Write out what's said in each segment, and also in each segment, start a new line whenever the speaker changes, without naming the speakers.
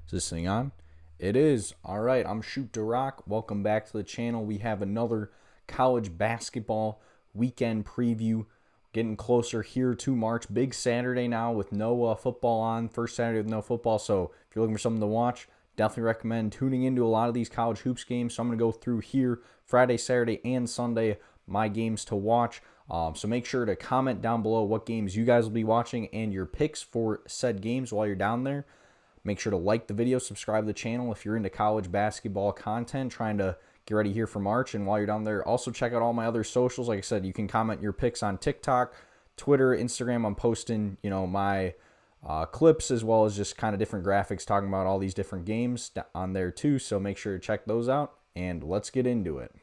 Is this thing on? It is. All right, I'm DaRock. Welcome back to the channel. We have another college basketball weekend preview. Getting closer here to March. Big Saturday now with no football on. First Saturday with no football. So if you're looking for something to watch, definitely recommend tuning into a lot of these college hoops games. So I'm going to go through here Friday, Saturday, and Sunday, my games to watch. So make sure to comment down below what games you guys will be watching and your picks for said games while you're down there. Make sure to like the video, subscribe to the channel if you're into college basketball content, trying to get ready here for March. And while you're down there, also check out all my other socials. Like I said, you can comment your picks on TikTok, Twitter, Instagram. I'm posting, my clips as well as just kind of different graphics talking about all these different games on there too. So make sure to check those out, and let's get into it.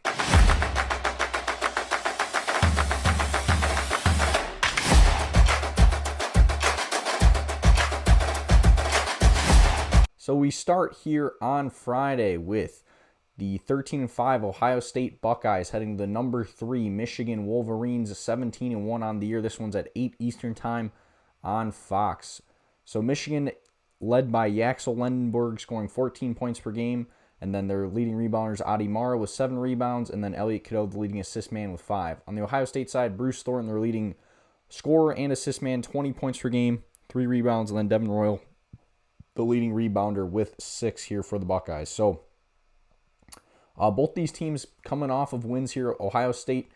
So we start here on Friday with the 13-5 Ohio State Buckeyes heading to the number 3 Michigan Wolverines, 17-1 on the year. This one's at 8 Eastern time on Fox. So Michigan led by Yaxel Lendenberg scoring 14 points per game, and then their leading rebounders Adi Mara with 7 rebounds, and then Elliot Cadeau, the leading assist man, with 5. On the Ohio State side, Bruce Thornton, their leading scorer and assist man, 20 points per game, 3 rebounds, and then Devin Royal, the leading rebounder, with 6 here for the Buckeyes. So both these teams coming off of wins here. Ohio State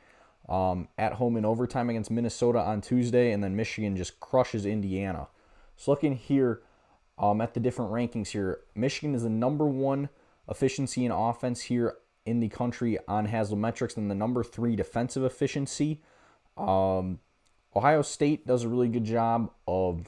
at home in overtime against Minnesota on Tuesday, and then Michigan just crushes Indiana. So looking here at the different rankings here, Michigan is the number 1 efficiency in offense here in the country on Haslametrics, and the number 3 defensive efficiency. Ohio State does a really good job of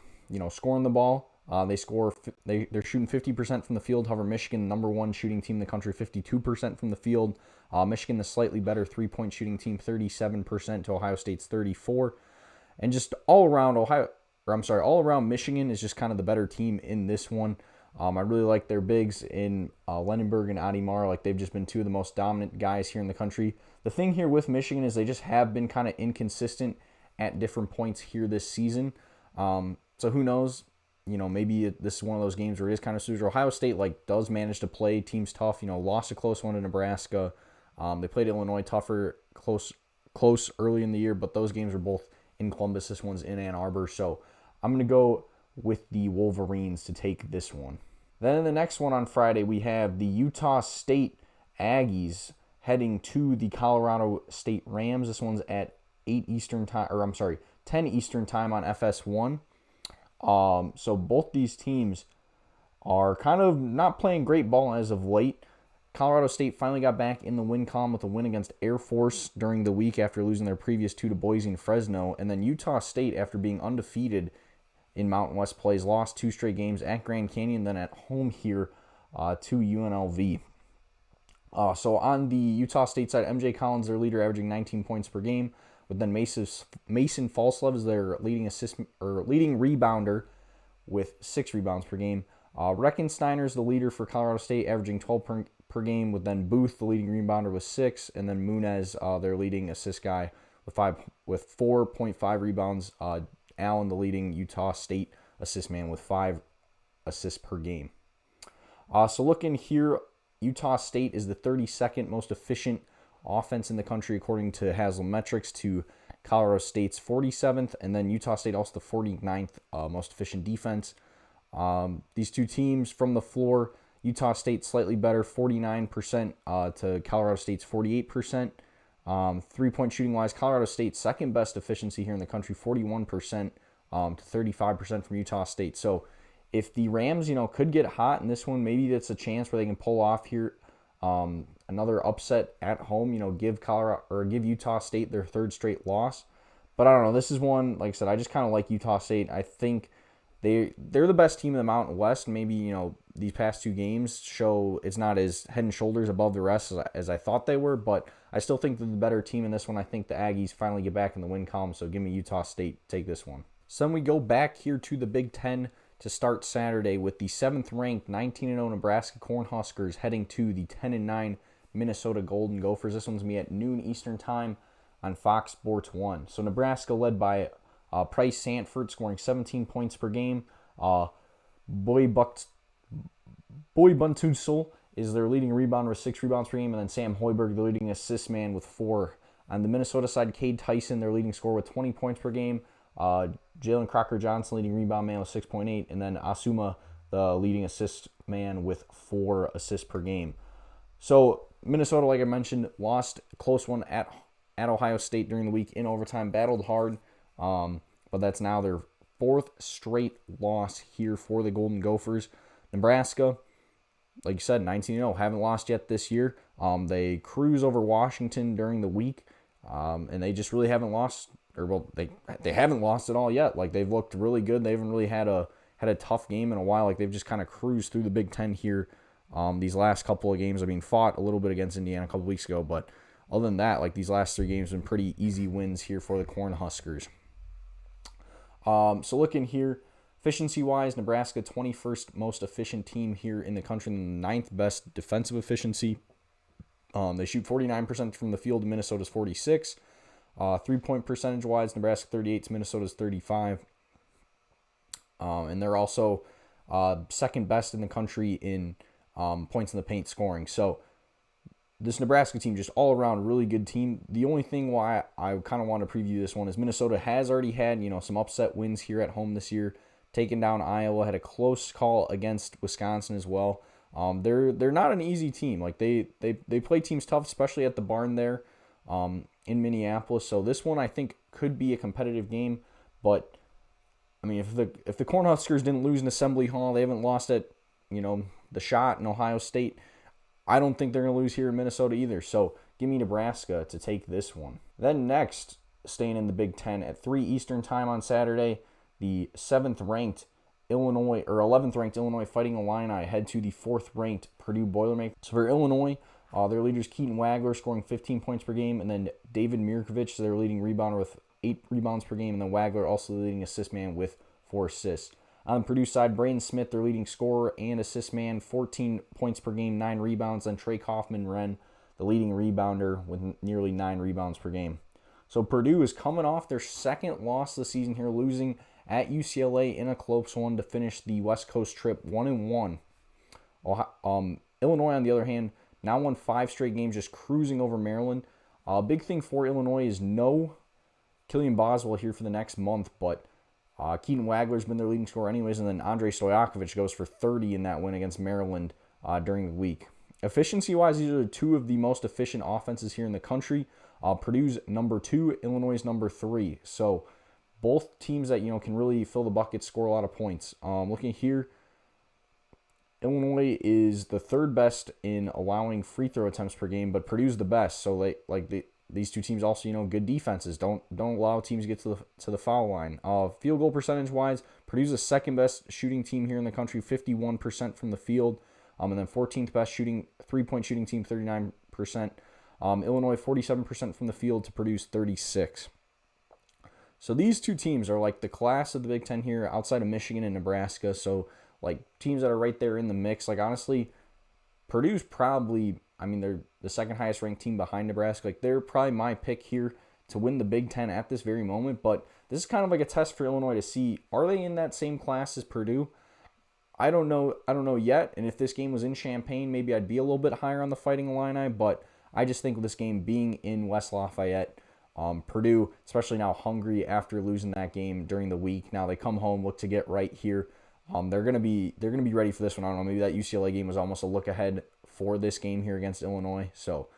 scoring the ball. They're shooting 50% from the field. However, Michigan, number 1 shooting team in the country, 52% from the field. Michigan, the slightly better 3-point shooting team, 37% to Ohio State's 34%. And just all around Michigan is just kind of the better team in this one. I really like their bigs in Lendenberg and Adi Mara. Like, they've just been 2 of the most dominant guys here in the country. The thing here with Michigan is they just have been kind of inconsistent at different points here this season. So who knows? Maybe this is one of those games where it is kind of Suzer. Ohio State does manage to play teams tough. Lost a close one to Nebraska. They played Illinois tougher, close early in the year, but those games were both in Columbus. This one's in Ann Arbor. So I'm going to go with the Wolverines to take this one. Then in the next one on Friday, we have the Utah State Aggies heading to the Colorado State Rams. This one's at 10 Eastern time on FS1. So both these teams are kind of not playing great ball as of late. Colorado State finally got back in the win column with a win against Air Force during the week after losing their previous 2 to Boise and Fresno. And then Utah State, after being undefeated in Mountain West plays, lost 2 straight games at Grand Canyon, then at home here to UNLV. So on the Utah State side, MJ Collins, their leader, averaging 19 points per game. With then Mason Falslev as their leading rebounder with 6 rebounds per game. Reckensteiner's the leader for Colorado State, averaging 12 per game. With then Booth, the leading rebounder, with 6, and then Munez, their leading assist guy, with 4.5 rebounds. Allen, the leading Utah State assist man, with 5 assists per game. So looking here, Utah State is the 32nd most efficient offense in the country according to Haslametrics, to Colorado State's 47th, and then Utah State also the 49th most efficient defense. These 2 teams from the floor, Utah State slightly better, 49% to Colorado State's 48%. 3-point shooting wise, Colorado State's second best efficiency here in the country, 41% to 35% from Utah State. So if the Rams could get hot in this one, maybe that's a chance where they can pull off here another upset at home, give Utah State their 3rd straight loss. But I don't know. This is one, like I said, I just kind of like Utah State. I think they're the best team in the Mountain West. Maybe, these past 2 games show it's not as head and shoulders above the rest as I thought they were, but I still think they're the better team in this one. I think the Aggies finally get back in the win column, so give me Utah State, take this one. So then we go back here to the Big Ten to start Saturday with the 7th-ranked 19-0 Nebraska Cornhuskers heading to the 10-9 Minnesota Golden Gophers. This one's going to be at noon Eastern time on Fox Sports 1. So Nebraska led by Price Sanford, scoring 17 points per game. Boy Boy Buntutsel is their leading rebounder with 6 rebounds per game, and then Sam Hoiberg, the leading assist man, with 4. On the Minnesota side, Cade Tyson, their leading scorer with 20 points per game. Jalen Crocker-Johnson, leading rebound man with 6.8, and then Asuma, the leading assist man, with 4 assists per game. So Minnesota, like I mentioned, lost a close one at Ohio State during the week in overtime, battled hard, but that's now their 4th straight loss here for the Golden Gophers. Nebraska, like you said, 19-0, haven't lost yet this year. They cruise over Washington during the week, and they just really haven't lost, they haven't lost at all yet. Like, they've looked really good. They haven't really had a tough game in a while. Like, they've just kind of cruised through the Big Ten here. These last couple of games, fought a little bit against Indiana a couple weeks ago, but other than that, like, these last 3 games have been pretty easy wins here for the Cornhuskers. So looking here, efficiency-wise, Nebraska, 21st most efficient team here in the country, and the 9th best defensive efficiency. They shoot 49% from the field, Minnesota's 46%. 3-point percentage-wise, Nebraska 38, Minnesota's 35%. And they're also second best in the country in points in the paint scoring. So this Nebraska team, just all around really good team. The only thing why I kind of want to preview this one is Minnesota has already had, some upset wins here at home this year. Taken down Iowa, had a close call against Wisconsin as well. They're not an easy team. Like, they play teams tough, especially at the barn there in Minneapolis. So this one I think could be a competitive game. But if the Cornhuskers didn't lose in Assembly Hall, they haven't lost at the Shot in Ohio State, I don't think they're going to lose here in Minnesota either. So give me Nebraska to take this one. Then next, staying in the Big Ten, at 3 Eastern time on Saturday, the 11th-ranked Illinois Fighting Illini head to the 4th-ranked Purdue Boilermakers. So for Illinois, their leaders Keaton Wagler scoring 15 points per game, and then David Mirkovich, their leading rebounder, with 8 rebounds per game, and then Wagler also the leading assist man with 4 assists. On the Purdue side, Braden Smith, their leading scorer and assist man, 14 points per game, 9 rebounds. Then Trey Kaufman-Renn, the leading rebounder, with nearly 9 rebounds per game. So Purdue is coming off their 2nd loss of the season here, losing at UCLA in a close one to finish the West Coast trip 1-1. Illinois, on the other hand, now won 5 straight games, just cruising over Maryland. Big thing for Illinois is no Killian Boswell here for the next month, but Keaton Wagler's been their leading scorer anyways, and then Andrei Stojakovic goes for 30 in that win against Maryland during the week. Efficiency-wise, these are 2 of the most efficient offenses here in the country. Purdue's number 2, Illinois' number 3. So both teams that can really fill the bucket, score a lot of points. Looking here, Illinois is the 3rd best in allowing free throw attempts per game, but Purdue's the best. So these 2 teams also, good defenses. Don't allow teams to get to the foul line. Field goal percentage wise, Purdue's the 2nd best shooting team here in the country, 51% from the field, and then 14th best 3-point shooting team, 39%. Illinois 47% from the field to Purdue's 36%. So these 2 teams are like the class of the Big Ten here, outside of Michigan and Nebraska. So like teams that are right there in the mix. Like, honestly, Purdue's probably, they're the 2nd highest ranked team behind Nebraska. Like, they're probably my pick here to win the Big Ten at this very moment. But this is kind of like a test for Illinois to see, are they in that same class as Purdue? I don't know yet. And if this game was in Champaign, maybe I'd be a little bit higher on the Fighting Illini. But I just think with this game being in West Lafayette, Purdue, especially now hungry after losing that game during the week. Now they come home, look to get right here. They're gonna be ready for this one. I don't know. Maybe that UCLA game was almost a look ahead for this game here against Illinois. So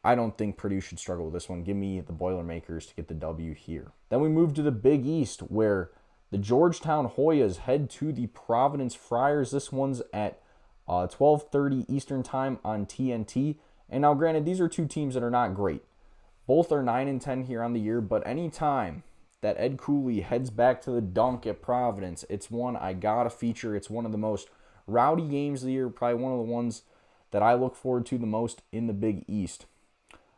I don't think Purdue should struggle with this one. Give me the Boilermakers to get the W here. Then we move to the Big East, where the Georgetown Hoyas head to the Providence Friars. This one's at 12:30 Eastern time on TNT. And now, granted, these are 2 teams that are not great. Both are 9-10 here on the year, but any time that Ed Cooley heads back to the dunk at Providence, it's one I gotta feature. It's one of the most rowdy games of the year, probably one of the ones that I look forward to the most in the Big East.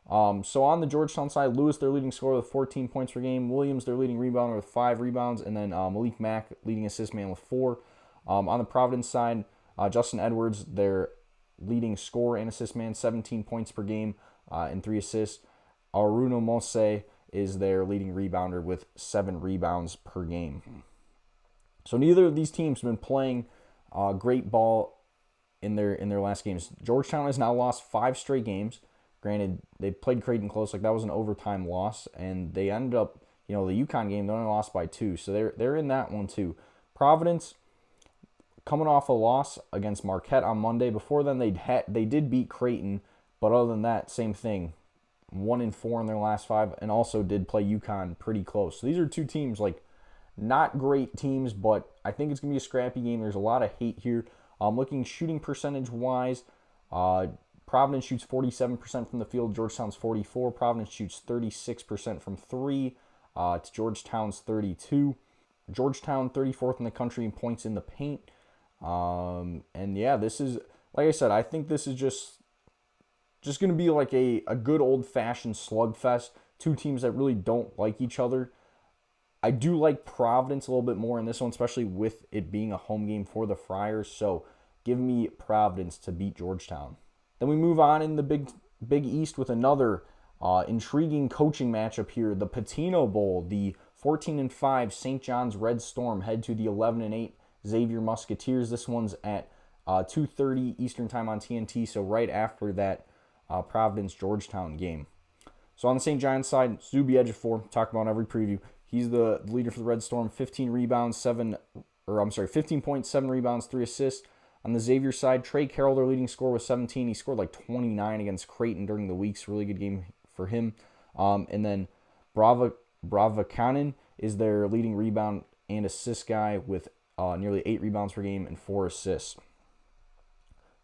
So on the Georgetown side, Lewis, their leading scorer, with 14 points per game. Williams, their leading rebounder, with 5 rebounds. And then Malik Mack, leading assist man, with 4. On the Providence side, Justin Edwards, their leading scorer and assist man, 17 points per game and 3 assists. Aruno Mose is their leading rebounder with 7 rebounds per game. So neither of these teams have been playing great ball in their last games. Georgetown has now lost 5 straight games. Granted, they played Creighton close, like that was an overtime loss, and they ended up, the UConn game, they only lost by 2, so they're in that one too. Providence, coming off a loss against Marquette on Monday. Before then, they did beat Creighton, but other than that, same thing. 1-4 in their last 5, and also did play UConn pretty close. So these are two teams, like, not great teams, but I think it's going to be a scrappy game. There's a lot of hate here. Looking shooting percentage-wise, Providence shoots 47% from the field. Georgetown's 44%. Providence shoots 36% from 3 to Georgetown's 32%. Georgetown 34th in the country in points in the paint. And yeah, this is, like I said, I think this is just going to be like a good old-fashioned slugfest. Two teams that really don't like each other. I do like Providence a little bit more in this one, especially with it being a home game for the Friars. So give me Providence to beat Georgetown. Then we move on in the Big East with another intriguing coaching matchup here. The Pitino Bowl, the 14-5 St. John's Red Storm head to the 11-8 Xavier Musketeers. This one's at 2:30 Eastern Time on TNT, so right after that Providence-Georgetown game. So on the St. John's side, Zuby Ejiofor, talk about in every preview. He's the leader for the Red Storm, 15 points, 7 rebounds, 3 assists. On the Xavier side, Trey Carroll, their leading scorer, with 17. He scored like 29 against Creighton during the weeks. Really good game for him. And then Bravakanen is their leading rebound and assist guy with nearly 8 rebounds per game and 4 assists.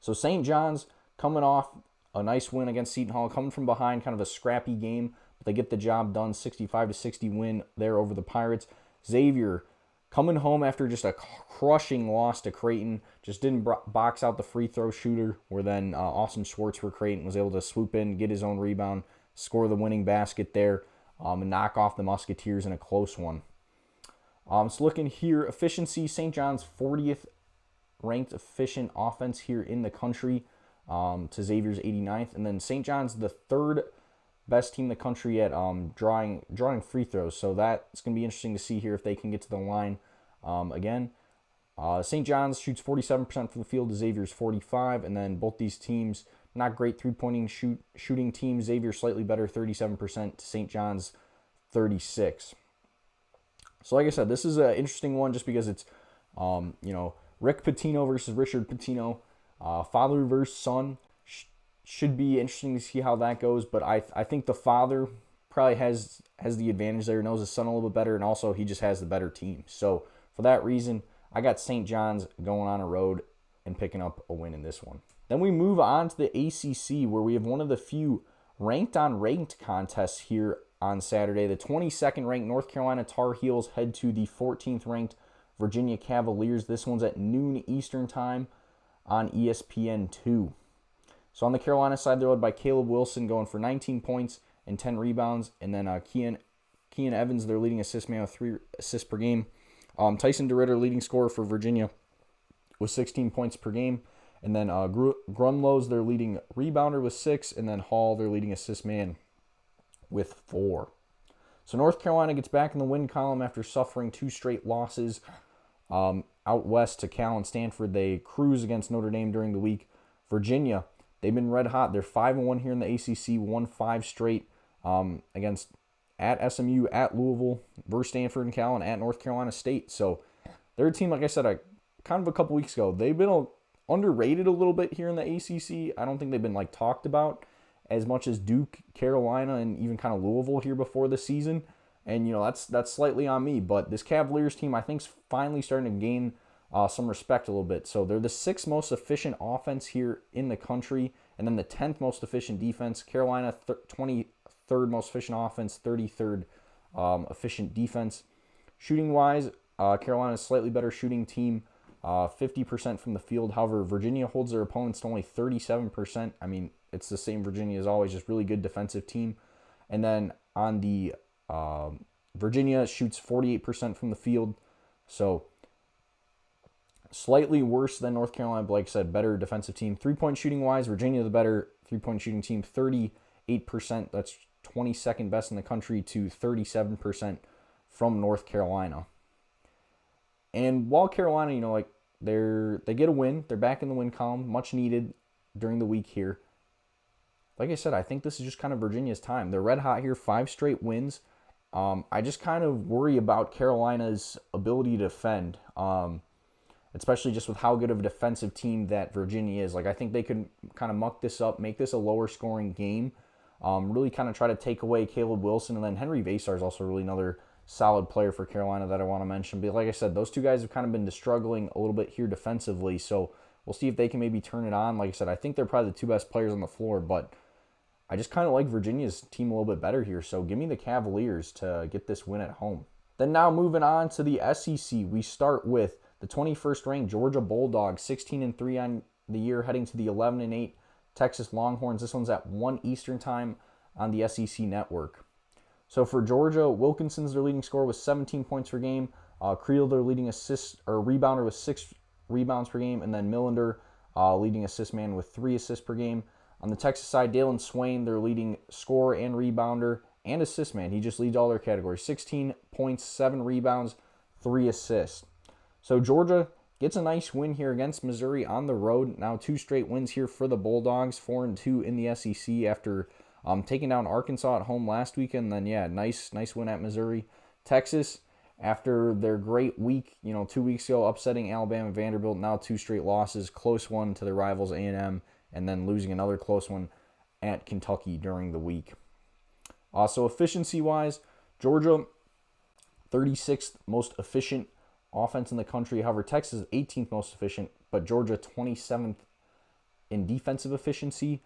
So St. John's coming off a nice win against Seton Hall, coming from behind, kind of a scrappy game, but they get the job done, 65-60 win there over the Pirates. Xavier coming home after just a crushing loss to Creighton, just didn't box out the free throw shooter, where then Austin Schwartz for Creighton was able to swoop in, get his own rebound, score the winning basket there, and knock off the Musketeers in a close one. So looking here, efficiency, St. John's 40th ranked efficient offense here in the country, to Xavier's 89th, and then St. John's the 3rd best team in the country at drawing free throws. So that's going to be interesting to see here if they can get to the line again. St. John's shoots 47% from the field to Xavier's 45%, and then both these teams, not great three-pointing shooting teams. Xavier slightly better, 37% to St. John's 36%. So like I said, this is an interesting one just because it's, Rick Pitino versus Richard Pitino. Father versus son. Should be interesting to see how that goes, but I think the father probably has the advantage there, knows his son a little bit better, and also he just has the better team. So for that reason, I got St. John's going on a road and picking up a win in this one. Then we move on to the ACC, where we have one of the few ranked-on-ranked contests here on Saturday. The 22nd ranked North Carolina Tar Heels head to the 14th ranked Virginia Cavaliers. This one's at noon Eastern Time on ESPN2. So on the Carolina side, they're led by Caleb Wilson, going for 19 points and 10 rebounds. And then Kean Evans, their leading assist man, with 3 assists per game. Tyson DeRitter, leading scorer for Virginia, with 16 points per game. And then Grunlow's their leading rebounder with 6. And then Hall, their leading assist man, with 4. So North Carolina gets back in the win column after suffering 2 straight losses. Out west to Cal and Stanford, they cruise against Notre Dame during the week. Virginia, they've been red hot. They're 5-1 here in the ACC, won 5 straight against at SMU, at Louisville, versus Stanford and Cal, and at North Carolina State. So they're a team, like I said, kind of a couple weeks ago. They've been underrated a little bit here in the ACC. I don't think they've been talked about as much as Duke, Carolina, and even kind of Louisville here before the season. And, that's slightly on me. But this Cavaliers team, I think, is finally starting to gain some respect a little bit. So they're the 6th most efficient offense here in the country, and then the 10th most efficient defense. Carolina, 23rd most efficient offense, 33rd efficient defense. Shooting-wise, Carolina is a slightly better shooting team, 50% from the field. However, Virginia holds their opponents to only 37%. I mean, it's the same Virginia as always, just really good defensive team. And then on the Virginia shoots 48% from the field, so slightly worse than North Carolina, but like I said, better defensive team. 3-point shooting-wise, Virginia the better 3-point shooting team, 38%. That's 22nd best in the country to 37% from North Carolina. And while Carolina, they get a win. They're back in the win column, much needed during the week here. Like I said, I think this is just kind of Virginia's time. They're red hot here, 5 straight wins. I just kind of worry about Carolina's ability to defend, especially just with how good of a defensive team that Virginia is. Like, I think they could kind of muck this up, make this a lower scoring game, really kind of try to take away Caleb Wilson. And then Henry Vasar is also really another solid player for Carolina that I want to mention. But like I said, those two guys have kind of been struggling a little bit here defensively, so we'll see if they can maybe turn it on. Like I said, I think they're probably the 2 best players on the floor, but I just kind of like Virginia's team a little bit better here, so give me the Cavaliers to get this win at home. Then now moving on to the SEC, we start with the 21st ranked Georgia Bulldogs, 16-3 on the year, heading to the 11-8 Texas Longhorns. This one's at 1 Eastern time on the SEC network. So for Georgia, Wilkinson's their leading scorer with 17 points per game. Creel, their leading rebounder with 6 rebounds per game, and then Millender, leading assist man with 3 assists per game. On the Texas side, Dalen Swain, their leading scorer and rebounder and assist man. He just leads all their categories. 16 points, 7 rebounds, 3 assists. So Georgia gets a nice win here against Missouri on the road. Now 2 straight wins here for the Bulldogs, 4-2 in the SEC after taking down Arkansas at home last weekend. Then, yeah, nice win at Missouri. Texas, after their great week, 2 weeks ago, upsetting Alabama and Vanderbilt, now 2 straight losses, close one to their rivals A&M, and then losing another close one at Kentucky during the week. So efficiency-wise, Georgia, 36th most efficient offense in the country. However, Texas is 18th most efficient, but Georgia 27th in defensive efficiency.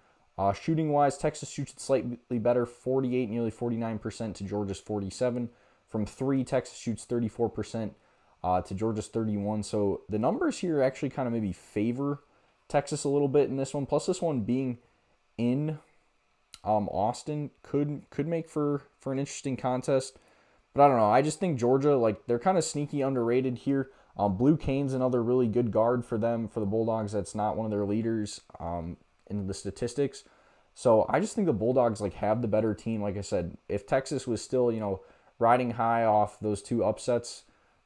Shooting-wise, Texas shoots it slightly better, 48, nearly 49% to Georgia's 47. From 3, Texas shoots 34% to Georgia's 31. So the numbers here actually kind of maybe favor Texas a little bit in this one. Plus this one being in Austin could make for an interesting contest. But I don't know. I just think Georgia, they're kind of sneaky underrated here. Blue Kane's another really good guard for them, for the Bulldogs. That's not one of their leaders in the statistics. So I just think the Bulldogs have the better team. Like I said, if Texas was still, riding high off those 2 upsets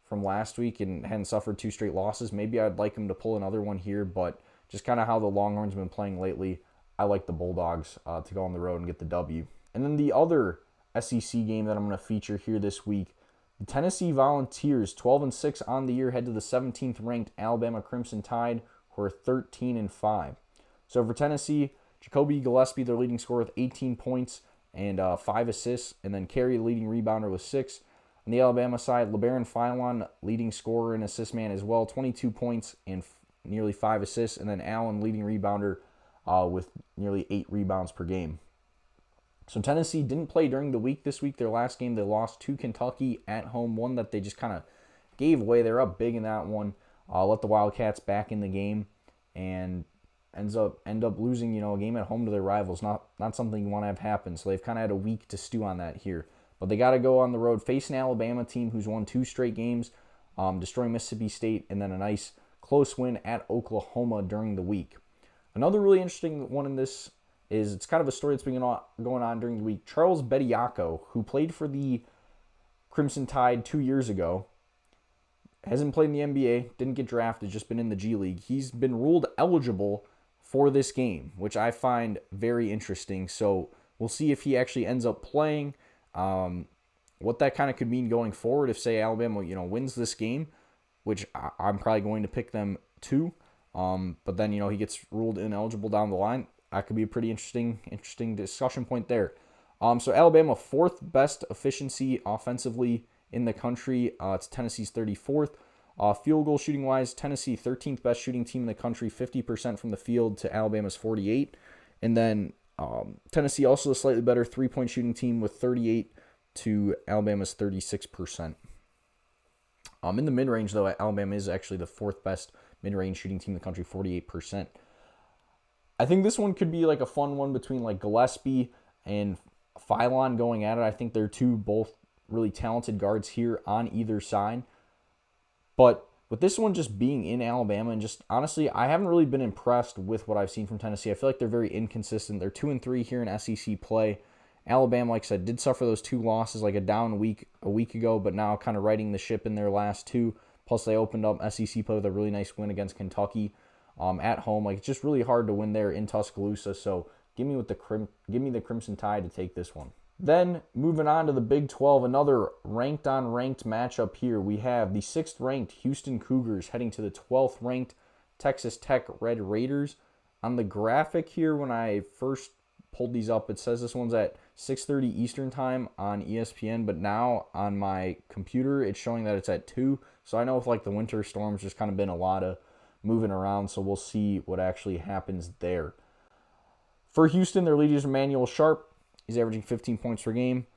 from last week and hadn't suffered 2 straight losses, maybe I'd like them to pull another one here. But just kind of how the Longhorns have been playing lately, I like the Bulldogs to go on the road and get the W. And then the other SEC game that I'm going to feature here this week, the Tennessee Volunteers, 12-6 on the year, head to the 17th ranked Alabama Crimson Tide, who are 13-5. So for Tennessee, Jacoby Gillespie, their leading scorer with 18 points and 5 assists, and then Carey, the leading rebounder, with 6. On the Alabama side, LeBaron Philon, leading scorer and assist man as well, 22 points and nearly 5 assists, and then Allen, leading rebounder, with nearly 8 rebounds per game. So Tennessee didn't play during the week this week. Their last game, they lost to Kentucky at home, one that they just kind of gave away. They're up big in that one. Let the Wildcats back in the game, and end up losing, a game at home to their rivals. Not something you want to have happen. So they've kind of had a week to stew on that here. But they got to go on the road, face an Alabama team who's won 2 straight games, destroying Mississippi State, and then a nice close win at Oklahoma during the week. Another really interesting one in this is it's kind of a story that's been going on during the week. Charles Bediako, who played for the Crimson Tide 2 years ago, hasn't played in the NBA, didn't get drafted, just been in the G League. He's been ruled eligible for this game, which I find very interesting. So we'll see if he actually ends up playing, what that kind of could mean going forward if, say, Alabama, wins this game, which I'm probably going to pick them to. But then, he gets ruled ineligible down the line. That could be a pretty interesting discussion point there. So Alabama, 4th best efficiency offensively in the country. It's Tennessee's 34th. Field goal shooting wise, Tennessee 13th best shooting team in the country, 50% from the field to Alabama's 48. And then Tennessee also a slightly better 3-point shooting team with 38 to Alabama's 36%. In the mid-range, though, Alabama is actually the 4th best mid-range shooting team in the country, 48%. I think this one could be a fun one between Gillespie and Philon going at it. I think they're both really talented guards here on either side. But with this one just being in Alabama, and just honestly, I haven't really been impressed with what I've seen from Tennessee. I feel like they're very inconsistent. They're 2-3 here in SEC play. Alabama, like I said, did suffer those 2 losses, a down week a week ago, but now kind of riding the ship in their last 2. Plus, they opened up SEC play with a really nice win against Kentucky at home. Like, it's just really hard to win there in Tuscaloosa. So give me the Crimson Tide to take this one. Then moving on to the Big 12, another ranked on ranked matchup here. We have the 6th ranked Houston Cougars heading to the 12th ranked Texas Tech Red Raiders. On the graphic here, when I first pulled these up, it says this one's at 6:30 Eastern time on ESPN, but now on my computer it's showing that it's at 2. So I know with like the winter storms, there's kind of been a lot of moving around, so we'll see what actually happens there. For Houston, their leader is Emmanuel Sharp. He's averaging 15 points per game.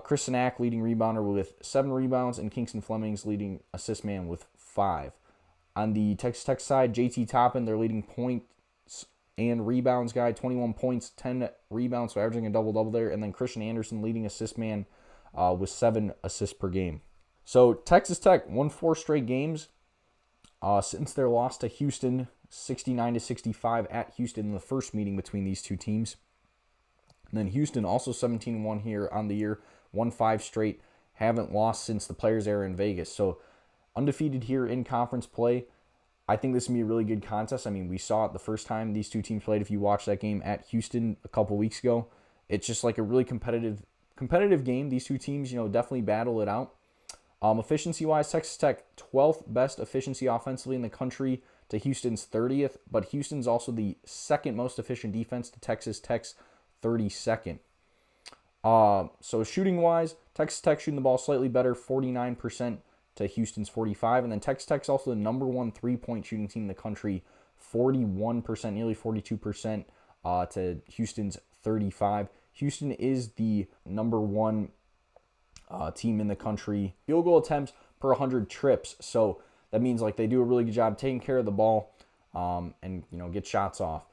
Chris Sinak, leading rebounder with 7 rebounds, and Kingston Fleming's leading assist man with 5. On the Texas Tech side, JT Toppin, their leading points and rebounds guy, 21 points, 10 rebounds, so averaging a double-double there. And then Christian Anderson, leading assist man with 7 assists per game. So Texas Tech won 4 straight games since their loss to Houston, 69-65 at Houston in the first meeting between these two teams. And then Houston also 17-1 here on the year, won 5 straight, haven't lost since the Players era in Vegas. So undefeated here in conference play. I think this is going to be a really good contest. I mean, we saw it the first time these two teams played. If you watched that game at Houston a couple weeks ago, it's just like a really competitive game. These two teams, definitely battle it out. Efficiency-wise, Texas Tech 12th best efficiency offensively in the country to Houston's 30th, but Houston's also the second most efficient defense to Texas Tech's 32nd. So shooting-wise, Texas Tech shooting the ball slightly better, 49% to Houston's 45%. And then Texas Tech's also the number 1 3-point shooting team in the country, 41%, nearly 42% to Houston's 35%. Houston is the number 1 team in the country field goal attempts per 100 trips. So that means like they do a really good job taking care of the ball and get shots off.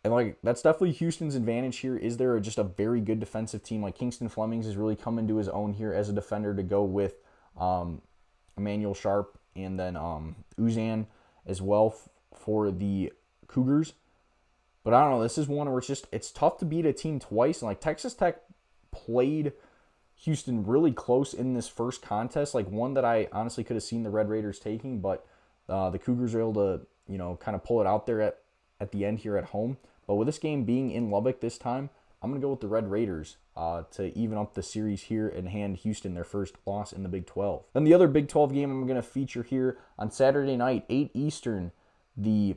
And like that's definitely Houston's advantage here. Is there just a very good defensive team? Like Kingston Flemings has really come into his own here as a defender to go with Emmanuel Sharp and then Uzan as well for the Cougars. But I don't know. This is one where it's tough to beat a team twice. And like Texas Tech played Houston really close in this first contest, like one that I honestly could have seen the Red Raiders taking, but the Cougars were able to kind of pull it out there at the end here at home. But with this game being in Lubbock this time, I'm going to go with the Red Raiders to even up the series here and hand Houston their first loss in the Big 12. Then the other Big 12 game I'm going to feature here on Saturday night, 8 Eastern, the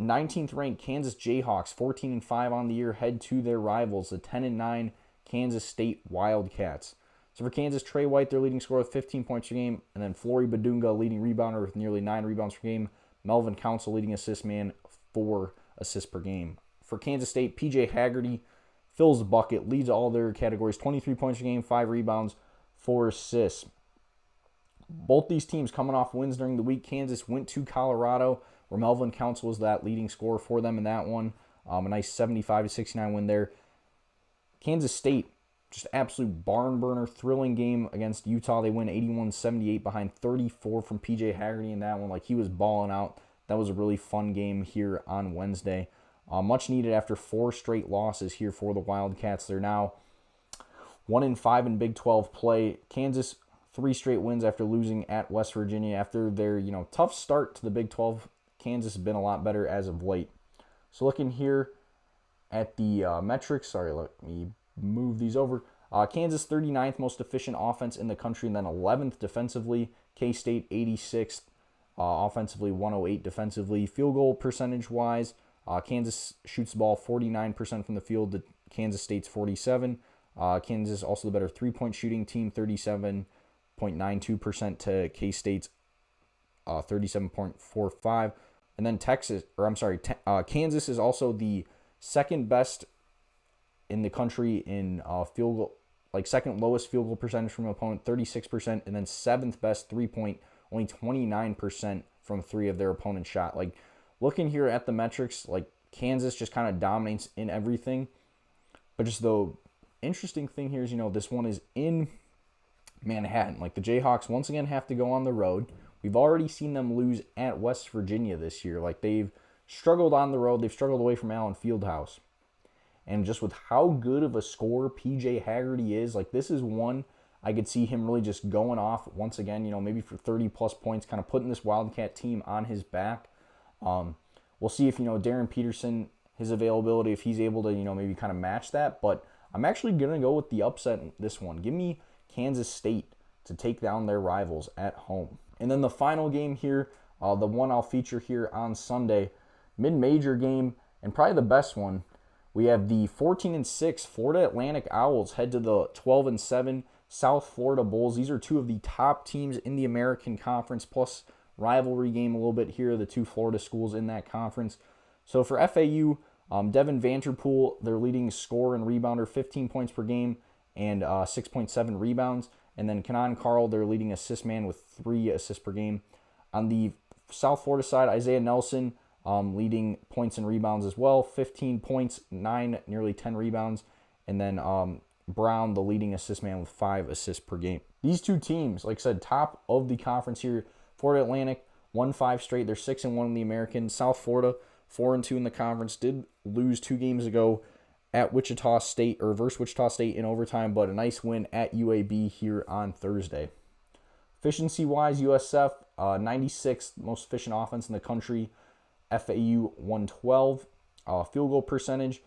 19th ranked Kansas Jayhawks, 14-5 on the year, head to their rivals, the 10-9 Kansas State Wildcats. So for Kansas, Trey White, their leading scorer with 15 points per game, and then Flory Badunga, leading rebounder with nearly 9 rebounds per game. Melvin Council, leading assist man, 4 assists per game. For Kansas State, PJ Haggerty fills the bucket, leads all their categories, 23 points per game, 5 rebounds, 4 assists. Both these teams coming off wins during the week. Kansas went to Colorado, where Melvin Council was that leading scorer for them in that one. A nice 75-69 win there. Kansas State, just absolute barn burner, thrilling game against Utah. They win 81-78 behind 34 from PJ Haggerty in that one. Like he was balling out. That was a really fun game here on Wednesday. Much needed after 4 straight losses here for the Wildcats. They're now 1-5 in Big 12 play. Kansas 3 straight wins after losing at West Virginia. After their tough start to the Big 12, Kansas has been a lot better as of late. So looking here at the metrics, sorry, let me move these over. Kansas 39th most efficient offense in the country, and then 11th defensively. K-State 86th offensively, 108 defensively. Field goal percentage-wise, Kansas shoots the ball 49% from the field to Kansas State's 47%. Kansas also the better three-point shooting team, 37.92% to K-State's 37.45%. And then Kansas is also the second best in the country in field goal, like second lowest field goal percentage from an opponent, 36%, and then 7th best three-point, only 29% from 3 of their opponent's shot. Like looking here at the metrics, like Kansas just kind of dominates in everything. But just the interesting thing here is, this one is in Manhattan. Like the Jayhawks once again have to go on the road. We've already seen them lose at West Virginia this year. Like they've struggled on the road. They've struggled away from Allen Fieldhouse. And just with how good of a scorer PJ Haggerty is, like this is one I could see him really just going off once again, maybe for 30-plus points, kind of putting this Wildcat team on his back. We'll see if, Darren Peterson, his availability, if he's able to, maybe kind of match that. But I'm actually going to go with the upset in this one. Give me Kansas State to take down their rivals at home. And then the final game here, the one I'll feature here on Sunday, mid-major game, and probably the best one. We have the 14-6 Florida Atlantic Owls head to the 12-7 South Florida Bulls. These are two of the top teams in the American Conference, plus rivalry game a little bit here, the two Florida schools in that conference. So for FAU, Devin Vanterpool, their leading scorer and rebounder, 15 points per game and 6.7 rebounds. And then Kenan Carl, their leading assist man with 3 assists per game. On the South Florida side, Isaiah Nelson, leading points and rebounds as well, 15 points, 9, nearly 10 rebounds. And then Brown, the leading assist man with 5 assists per game. These two teams, like I said, top of the conference here. Florida Atlantic, won 5 straight. They're 6-1 in the American. South Florida, 4-2 in the conference. Did lose 2 games ago at Wichita State, or versus Wichita State in overtime, but a nice win at UAB here on Thursday. Efficiency-wise, USF, 96th most efficient offense in the country. FAU, 112. Field goal percentage,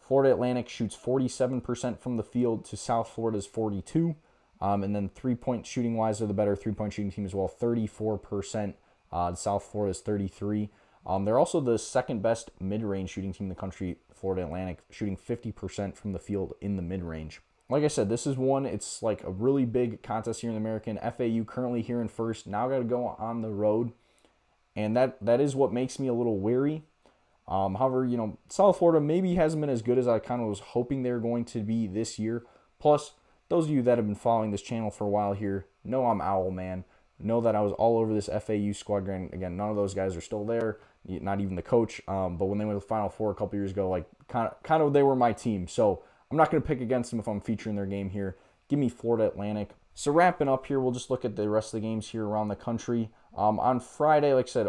Florida Atlantic shoots 47% from the field to South Florida's 42%. And then three-point shooting-wise, they're the better three-point shooting team as well, 34%. South Florida's 33%. They're also the second-best mid-range shooting team in the country, Florida Atlantic, shooting 50% from the field in the mid-range. Like I said, this is one, it's like a really big contest here in the American. FAU currently here in first. Now got to go on the road. And that is what makes me a little wary. However, South Florida maybe hasn't been as good as I kind of was hoping they were going to be this year. Plus, those of you that have been following this channel for a while here know I'm Owl Man. Know that I was all over this FAU squad. Again, none of those guys are still there, not even the coach. But when they went to the Final Four a couple years ago, like kind of they were my team. So I'm not going to pick against them if I'm featuring their game here. Give me Florida Atlantic. So wrapping up here, we'll just look at the rest of the games here around the country. On Friday, like I said,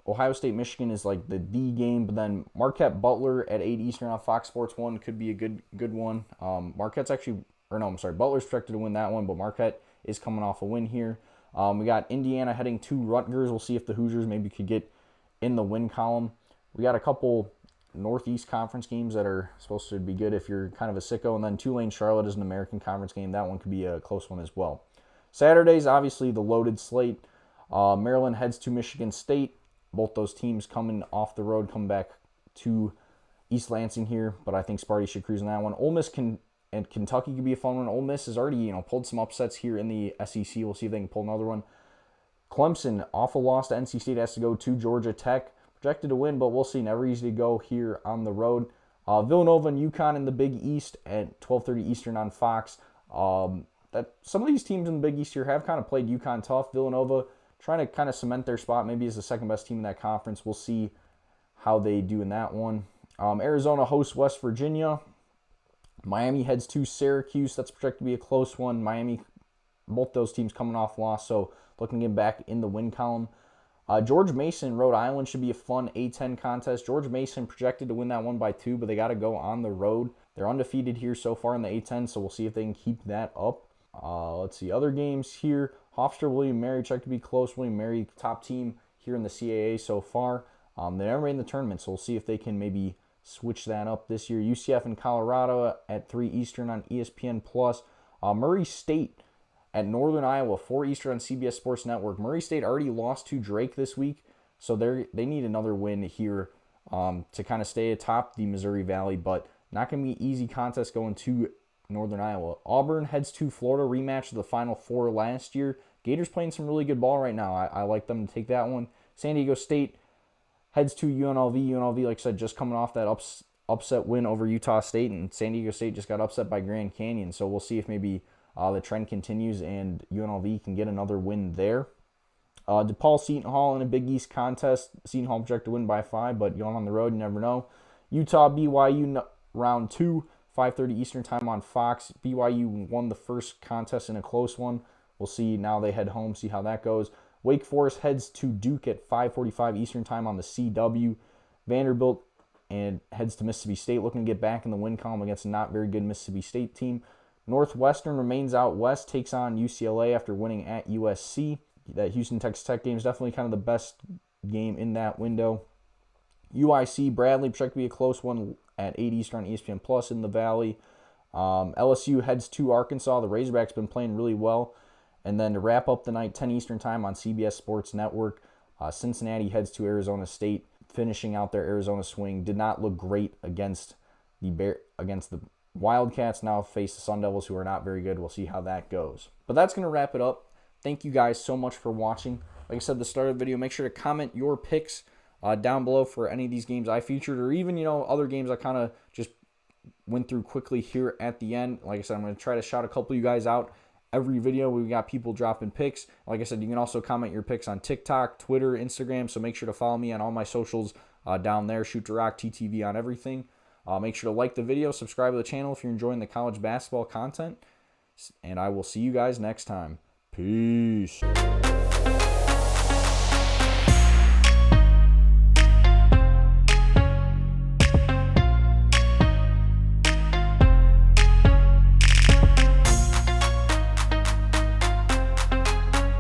Ohio State, Michigan is like the D game, but then Marquette Butler at 8 Eastern on Fox Sports 1 could be a good one. Butler's projected to win that one, but Marquette is coming off a win here. We got Indiana heading to Rutgers. We'll see if the Hoosiers maybe could get in the win column. We got a couple Northeast Conference games that are supposed to be good if you're kind of a sicko, and then Tulane Charlotte is an American Conference game. That one could be a close one as well. Saturdays, obviously the loaded slate. Maryland heads to Michigan State. Both those teams coming off the road, come back to East Lansing here, but I think Sparty should cruise in that one. Ole Miss and Kentucky could be a fun one. Ole Miss has already, pulled some upsets here in the SEC. We'll see if they can pull another one. Clemson, off a loss to NC State, has to go to Georgia Tech. Projected to win, but we'll see. Never easy to go here on the road. Villanova and UConn in the Big East at 12:30 Eastern on Fox. That some of these teams in the Big East here have kind of played UConn tough. Villanova trying to kind of cement their spot, maybe as the second best team in that conference. We'll see how they do in that one. Arizona hosts West Virginia. Miami heads to Syracuse. That's projected to be a close one. Miami, both those teams coming off loss, so looking to get back in the win column. George Mason, Rhode Island should be a fun A-10 contest. George Mason projected to win that one by 2, but they got to go on the road. They're undefeated here so far in the A-10, so we'll see if they can keep that up. Let's see, other games here. Hofstra, William Mary, checked to be close. William Mary, top team here in the CAA so far. They never made in the tournament, so we'll see if they can maybe switch that up this year. UCF in Colorado at 3 Eastern on ESPN+. Murray State at Northern Iowa, 4 Eastern on CBS Sports Network. Murray State already lost to Drake this week, so they need another win here to kind of stay atop the Missouri Valley, but not going to be an easy contest going to Northern Iowa. Auburn heads to Florida, rematch of the Final Four last year. Gators playing some really good ball right now. I like them to take that one. San Diego State heads to UNLV. UNLV, like I said, just coming off that upset win over Utah State, and San Diego State just got upset by Grand Canyon. So we'll see if maybe the trend continues and UNLV can get another win there. DePaul Seton Hall in a Big East contest. Seton Hall projected to win by 5, but going on the road, you never know. Utah BYU round 2, 5:30 Eastern time on Fox. BYU won the first contest in a close one. We'll see now they head home, see how that goes. Wake Forest heads to Duke at 5:45 Eastern time on the CW. Vanderbilt and heads to Mississippi State, looking to get back in the win column against a not very good Mississippi State team. Northwestern remains out west, takes on UCLA after winning at USC. That Houston Texas Tech game is definitely kind of the best game in that window. UIC Bradley projected to be a close one at 8 Eastern on ESPN Plus in the Valley. LSU heads to Arkansas. The Razorbacks been playing really well. And then to wrap up the night, 10 Eastern time on CBS Sports Network, Cincinnati heads to Arizona State, finishing out their Arizona swing. Did not look great against the Wildcats. Now face the Sun Devils, who are not very good. We'll see how that goes. But that's going to wrap it up. Thank you guys so much for watching. Like I said at the start of the video, make sure to comment your picks down below for any of these games I featured, or even, other games I kind of just went through quickly here at the end. Like I said, I'm going to try to shout a couple of you guys out every video. We've got people dropping picks. Like I said, you can also comment your picks on TikTok, Twitter, Instagram, so make sure to follow me on all my socials down there. Shoot DaRock TTV on everything. Make sure to like the video, subscribe to the channel if you're enjoying the college basketball content, and I will see you guys next time. Peace.